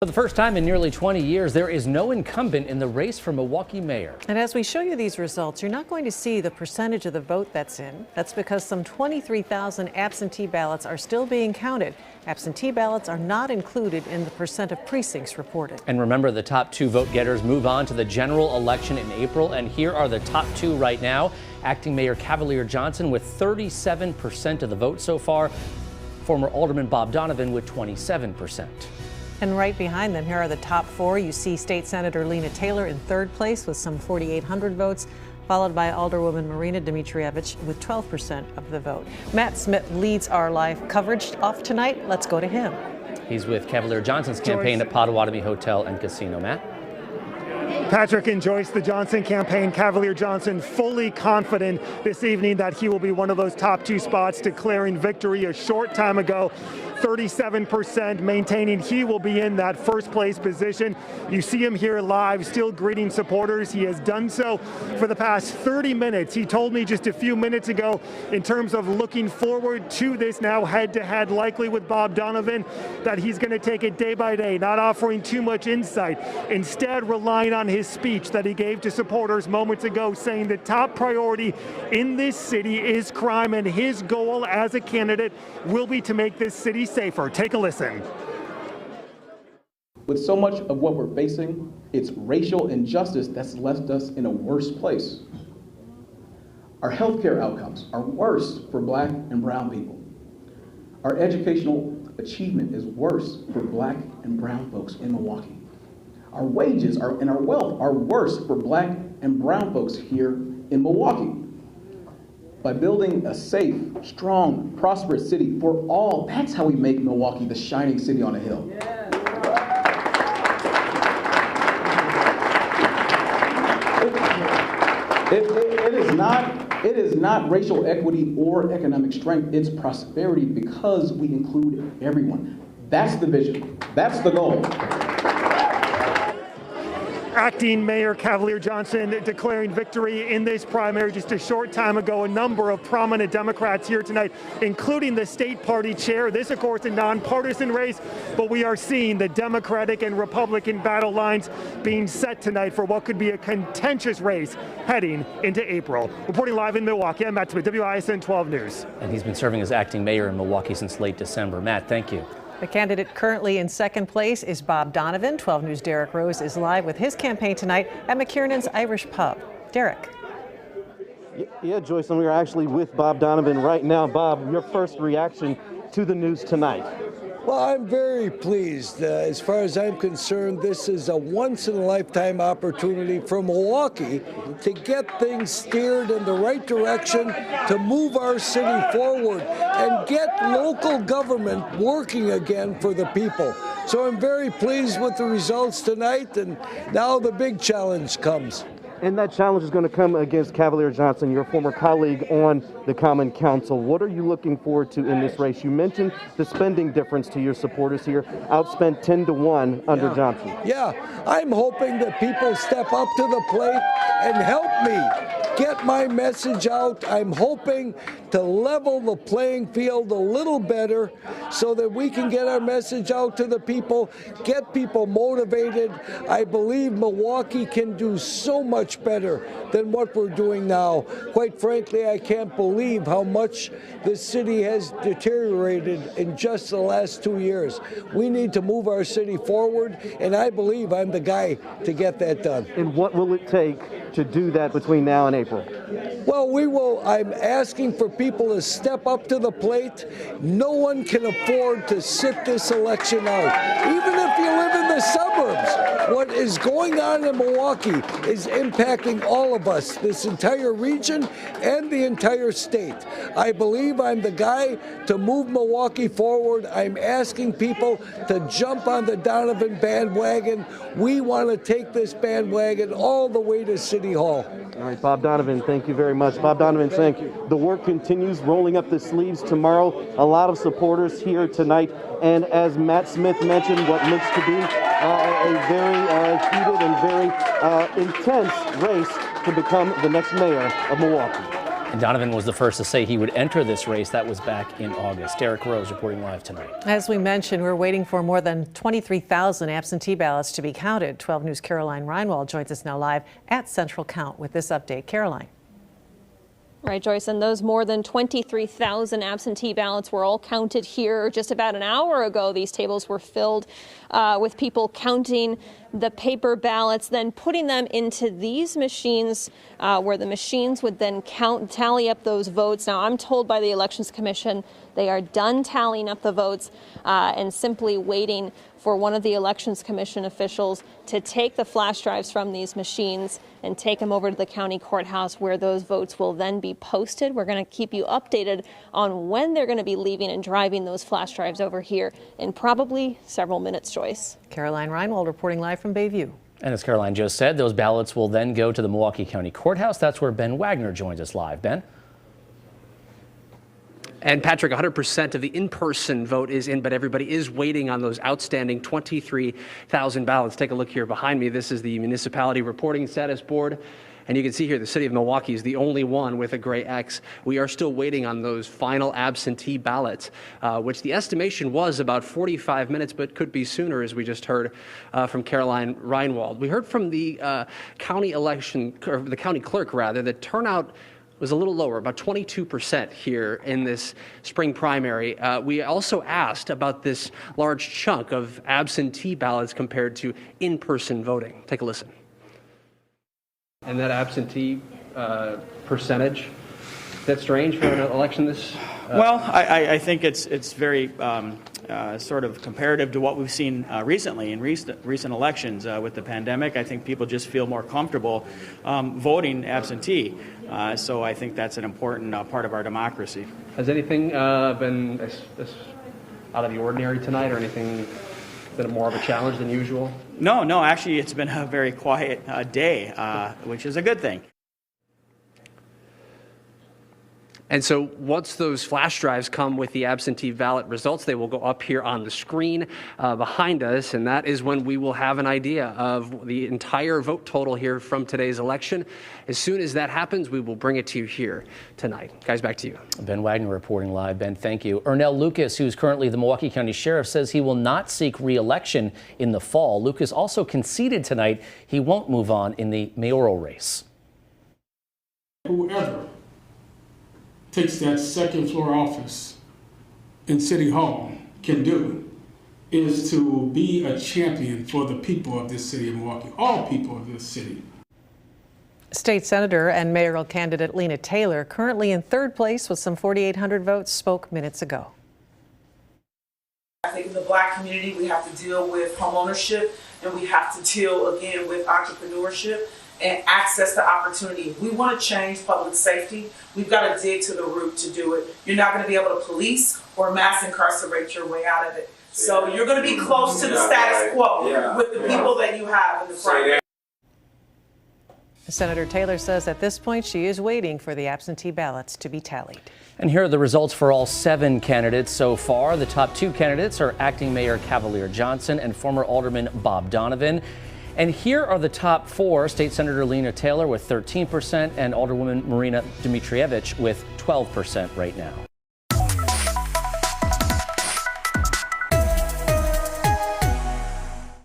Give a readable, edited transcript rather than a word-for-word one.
For the first time in nearly 20 years, there is no incumbent in the race for Milwaukee mayor. And as we show you these results, you're not going to see the percentage of the vote that's in. That's because some 23,000 absentee ballots are still being counted. Absentee ballots are not included in the percent of precincts reported. And remember, the top two vote getters move on to the general election in April. And here are the top two right now. Acting Mayor Cavalier Johnson with 37% of the vote so far. Former Alderman Bob Donovan with 27%. And right behind them, here are the top four. You see State Senator Lena Taylor in third place with some 4,800 votes, followed by Alderwoman Marina Dimitrievich with 12% of the vote. Matt Smith leads our live coverage off tonight. Let's go to him. He's with Cavalier Johnson's campaign at Potawatomi Hotel and Casino. Matt? Patrick and Joyce, the Johnson campaign, Cavalier Johnson fully confident this evening that he will be one of those top two spots, declaring victory a short time ago. 37% maintaining he will be in that first place position. You see him here live, still greeting supporters. He has done so for the past 30 minutes. He told me just a few minutes ago, in terms of looking forward to this now head-to-head, likely with Bob Donovan, that he's going to take it day by day, not offering too much insight, instead relying on his speech that he gave to supporters moments ago, saying the top priority in this city is crime, and his goal as a candidate will be to make this city safer. Take a listen. With so much of what we're facing, it's racial injustice that's left us in a worse place. Our healthcare outcomes are worse for Black and brown people. Our educational achievement is worse for Black and brown folks in Milwaukee. Our wages and our wealth are worse for Black and brown folks here in Milwaukee. By building a safe, strong, prosperous city for all, that's how we make Milwaukee the shining city on a hill. It is not racial equity or economic strength, it's prosperity because we include everyone. That's the vision, that's the goal. Acting Mayor Cavalier Johnson declaring victory in this primary just a short time ago. A number of prominent Democrats here tonight, including the state party chair. This, of course, a nonpartisan race, but we are seeing the Democratic and Republican battle lines being set tonight for what could be a contentious race heading into April. Reporting live in Milwaukee, I'm Matt Smith, WISN 12 News. And he's been serving as acting mayor in Milwaukee since late December. Matt, thank you. The candidate currently in second place is Bob Donovan. 12 News' Derek Rose is live with his campaign tonight at McKiernan's Irish Pub. Derek. Yeah, Joyce, and we are actually with Bob Donovan right now. Bob, your first reaction to the news tonight? Well, I'm very pleased. As far as I'm concerned, this is a once-in-a-lifetime opportunity for Milwaukee to get things steered in the right direction, to move our city forward, and get local government working again for the people. So I'm very pleased with the results tonight, and now the big challenge comes. And that challenge is going to come against Cavalier Johnson, your former colleague on the Common Council. What are you looking forward to in this race? You mentioned the spending difference to your supporters here, outspent 10-1 under Johnson. Yeah, I'm hoping that people step up to the plate and help me get my message out. I'm hoping to level the playing field a little better so that we can get our message out to the people, get people motivated. I believe Milwaukee can do so much better than what we're doing now. Quite frankly, I can't believe how much this city has deteriorated in just the last 2 years. We need to move our city forward, and I believe I'm the guy to get that done. And what will it take to do that between now and April? Well, I'm asking for people to step up to the plate. No one can afford to sit this election out. Even if you live in the suburbs, what is going on in Milwaukee is impacting all of us, this entire region and the entire state. I believe I'm the guy to move Milwaukee forward. I'm asking people to jump on the Donovan bandwagon. We want to take this bandwagon all the way to City Hall. All right, Bob Donovan, thank you very much. Bob Donovan saying the work continues, rolling up the sleeves tomorrow. A lot of supporters here tonight. And as Matt Smith mentioned, what looks to be a very heated and very intense race to become the next mayor of Milwaukee. And Donovan was the first to say he would enter this race. That was back in August. Derek Rose reporting live tonight. As we mentioned, we're waiting for more than 23,000 absentee ballots to be counted. 12 News' Caroline Reinwald joins us now live at Central Count with this update. Caroline. Right, Joyce, and those more than 23,000 absentee ballots were all counted here just about an hour ago. These tables were filled with people counting the paper ballots, then putting them into these machines where the machines would then tally up those votes. Now, I'm told by the Elections Commission they are done tallying up the votes and simply waiting for one of the Elections Commission officials to take the flash drives from these machines and take them over to the county courthouse where those votes will then be posted. We're going to keep you updated on when they're going to be leaving and driving those flash drives over here in probably several minutes, Joyce. Caroline Reinwald reporting live from Bayview. And as Caroline just said, those ballots will then go to the Milwaukee County Courthouse. That's where Ben Wagner joins us live. Ben? And Patrick, 100% of the in-person vote is in, but everybody is waiting on those outstanding 23,000 ballots. Take a look here behind me. This is the Municipality Reporting Status Board. And you can see here the city of Milwaukee is the only one with a gray X. We are still waiting on those final absentee ballots, which the estimation was about 45 minutes, but could be sooner, as we just heard from Caroline Reinwald. We heard from the county clerk, that turnout was a little lower, about 22% here in this spring primary. We also asked about this large chunk of absentee ballots compared to in-person voting. Take a listen. And that absentee percentage, is that strange for an election this? Well, I think it's very sort of comparative to what we've seen recently in recent elections with the pandemic. I think people just feel more comfortable voting absentee. So I think that's an important part of our democracy. Has anything been out of the ordinary tonight, or anything been more of a challenge than usual? No, actually it's been a very quiet day, which is a good thing. And so once those flash drives come with the absentee ballot results, they will go up here on the screen behind us, and that is when we will have an idea of the entire vote total here from today's election. As soon as that happens, we will bring it to you here tonight. Guys, back to you. Ben Wagner reporting live. Ben, thank you. Ernell Lucas, who's currently the Milwaukee County Sheriff, says he will not seek re-election in the fall. Lucas also conceded tonight he won't move on in the mayoral race. Whoever takes that second floor office in City Hall can do is to be a champion for the people of this city of Milwaukee, all people of this city. State Senator and mayoral candidate Lena Taylor, currently in third place with some 4,800 votes, spoke minutes ago. I think in the Black community, we have to deal with homeownership, and we have to deal again with entrepreneurship and access to opportunity. If we want to change public safety, we've got to dig to the root to do it. You're not going to be able to police or mass incarcerate your way out of it. So you're going to be close to the status quo with the people that you have in the front. Senator Taylor says at this point she is waiting for the absentee ballots to be tallied. And here are the results for all 7 candidates so far. The top 2 candidates are acting Mayor Cavalier Johnson and former Alderman Bob Donovan. And here are the top 4, State Senator Lena Taylor with 13% and Alderwoman Marina Dmitrievich with 12% right now.